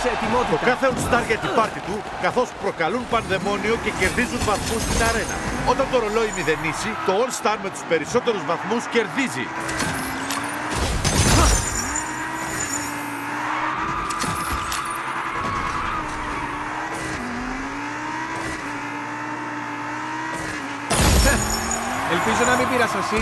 σε ετοιμότητα. Το κάθε All-Star για την πάρτι του, καθώς προκαλούν πανδαιμόνιο και κερδίζουν βαθμούς στην αρένα. Όταν το ρολόι μηδενίσει, το All-Star με τους περισσότερους βαθμούς κερδίζει. Ελπίζω να μην πήρας εσύ.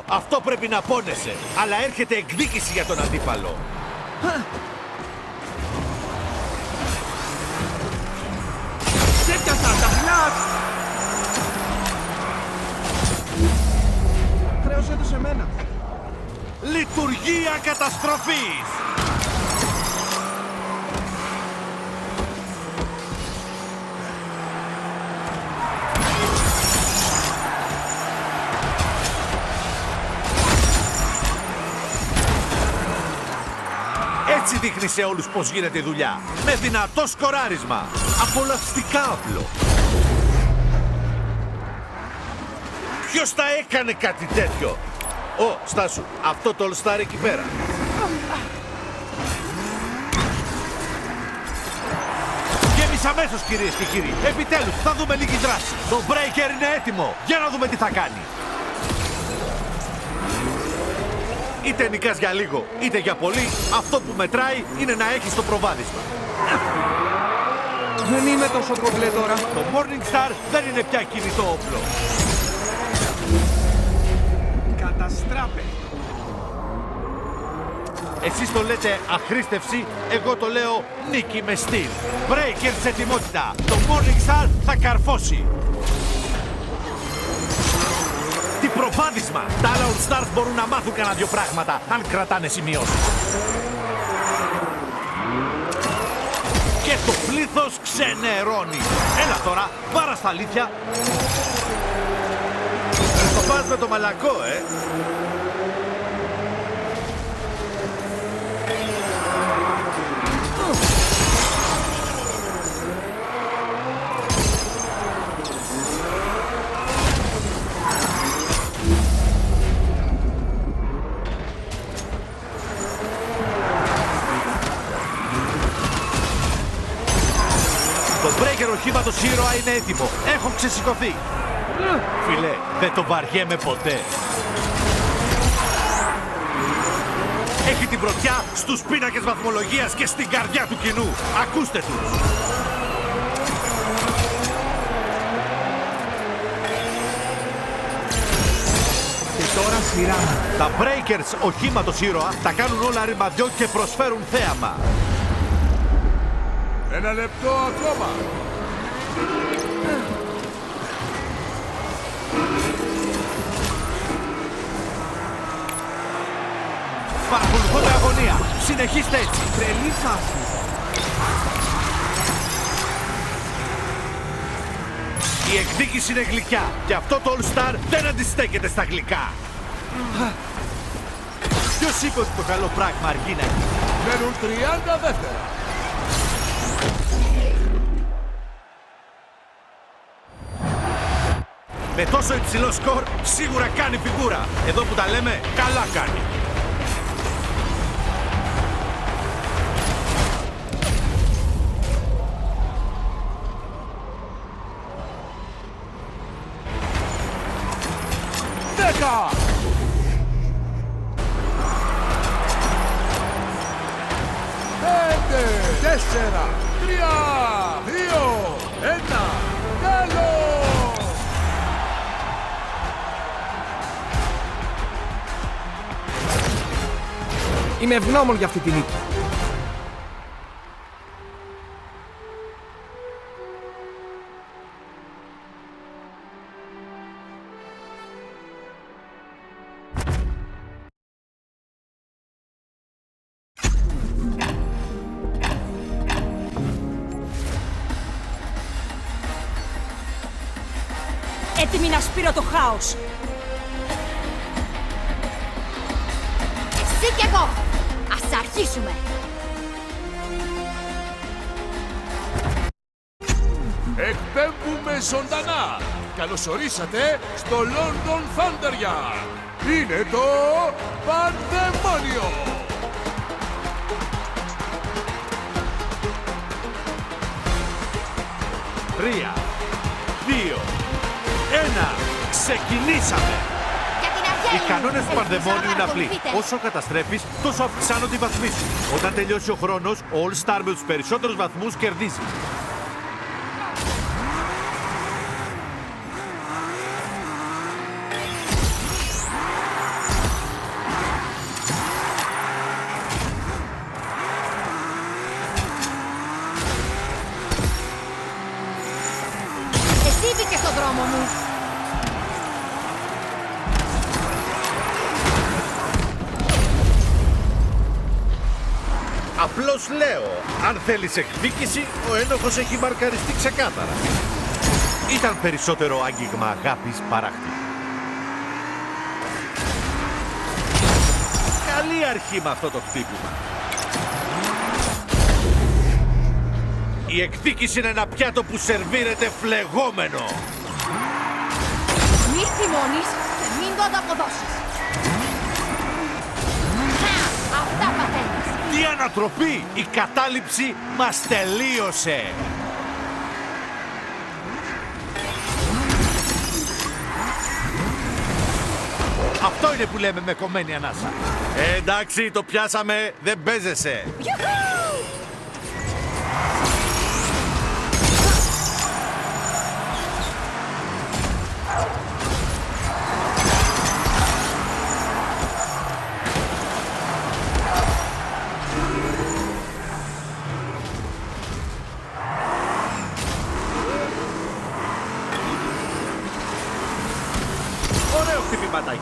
Αυτό πρέπει να πόνεσαι, αλλά έρχεται εκδίκηση για τον αντίπαλο. Σε πιάσα τα φλατ! Χρέωσέ το σε μένα. Λειτουργία καταστροφής! Έτσι δείχνει σε όλους πως γίνεται η δουλειά. Με δυνατό σκοράρισμα. Απολαυστικά απλό. Ποιος τα έκανε κάτι τέτοιο? Στάσου, αυτό το All-Star εκεί πέρα. Γέμισε αμέσως, κυρίες και κύριοι. Επιτέλους, θα δούμε λίγη δράση. Το Breaker είναι έτοιμο. Για να δούμε τι θα κάνει. Είτε νικάς για λίγο, είτε για πολύ, αυτό που μετράει είναι να έχεις το προβάδισμα. Δεν είμαι τόσο κομπλέ τώρα. Το Morningstar δεν είναι πια κινητό όπλο. Καταστράπε. Εσείς το λέτε αχρήστευση, εγώ το λέω νίκη με στυλ. Breaker σε ετοιμότητα. Το Morningstar θα καρφώσει. Τι προβάδισμα! Τα άλλα All-Stars μπορούν να μάθουν κανένα δυο πράγματα, αν κρατάνε σημειώσεις. Και το πλήθος ξενερώνει. Έλα τώρα, πάρα στα αλήθεια. Το πας με το μαλακό, Το Breaker οχήματος ήρωα είναι έτοιμο. Έχω ξεσηκωθεί. Φίλε, δεν το βαριέμαι ποτέ. Έχει την πρωτιά στους πίνακες βαθμολογίας και στην καρδιά του κοινού. Ακούστε τους. Και τώρα σειρά. Τα Breakers οχήματος ήρωα τα κάνουν όλα ρημαδιό και προσφέρουν θέαμα. Ένα λεπτό ακόμα. Παρακολουθώ με αγωνία. Συνεχίστε έτσι. Τρελή φάση. Η εκδίκηση είναι γλυκιά και αυτό το All-Star δεν αντιστέκεται στα γλυκά. Ποιος είπε ότι το καλό πράγμα αργεί να γίνει? Μένουν 30 δεύτερα. Με τόσο υψηλό σκορ σίγουρα κάνει φιγούρα. Εδώ που τα λέμε, καλά κάνει. Δέκα. 5, 4, 3, 2, 1. Τέλος! Είμαι ευγνώμων για αυτή τη νίκη. Έτοιμη να σπείρω το χάος. κι εγώ. Ας αρχίσουμε. Εκπέμπουμε ζωντανά. Καλωσορίσατε στο London Thunderyard. Είναι το Πανδαιμόνιο. Τρία, δύο, ένα. Ξεκινήσαμε! Για την αρχαία Οι κανόνες του Πανδαιμόνιου είναι απλοί. παρακολουθείτε. Όσο καταστρέφεις, τόσο αυξάνονται οι βαθμοί σου. Όταν τελειώσει ο χρόνος, ο All-Star με τους περισσότερους βαθμούς κερδίζει. Εσύ μπήκες στον δρόμο μου. Απλώς λέω, αν θέλεις εκδίκηση, ο ένοχος έχει μαρκαριστεί ξεκάθαρα. Ήταν περισσότερο άγγιγμα αγάπης παρά χτύπημα. Καλή αρχή με αυτό το χτύπημα. Η εκδίκηση είναι ένα πιάτο που σερβίρεται φλεγόμενο. Μη θυμώνεις και μην το ανταποδώσεις. Αυτά παθαίνεις. Τι ανατροπή! Η κατάληψη μας τελείωσε! Αυτό είναι που λέμε με κομμένη ανάσα. Εντάξει, το πιάσαμε, δεν παίζεσαι. Γιουχού! Ωραίο χτυπηματάκι.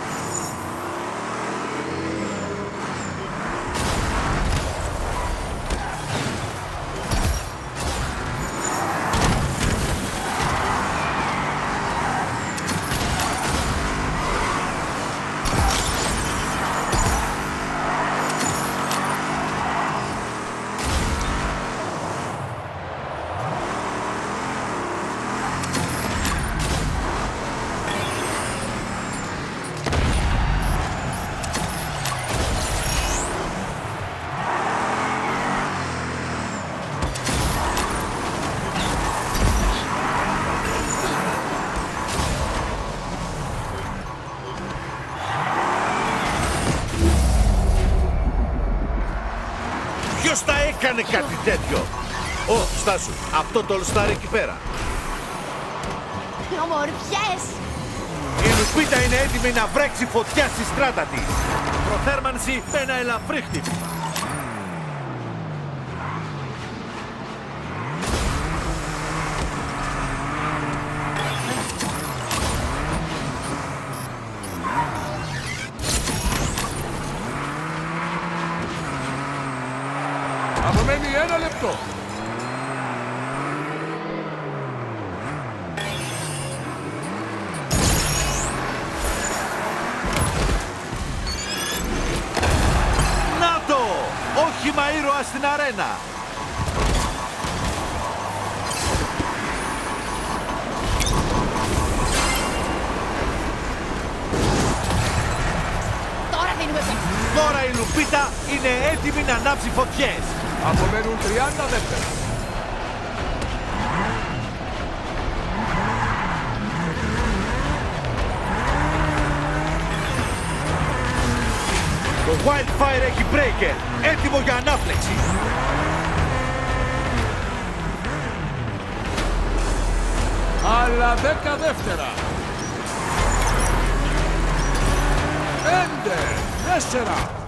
Ποιος τα έκανε κάτι τέτοιο? Ω, στάσου, αυτό το All Star εκεί πέρα. Οι ομορφιές. Η Λουπίτα είναι έτοιμη να βρέξει φωτιά στη στράτα της. Προθέρμανση με ένα ελαφρύ χτύπημα. Απομένει 1 λεπτό. Να το! Όχημα ήρωα στην αρένα. Τώρα δίνουμε πέρα. Τώρα η Λουπίτα είναι έτοιμη να ανάψει φωτιές. Απομένουν 30 δεύτερα. Το Wildfire έχει breaker, έτοιμο για ανάφλεξη. Άλλα 10 δεύτερα. 5, 4,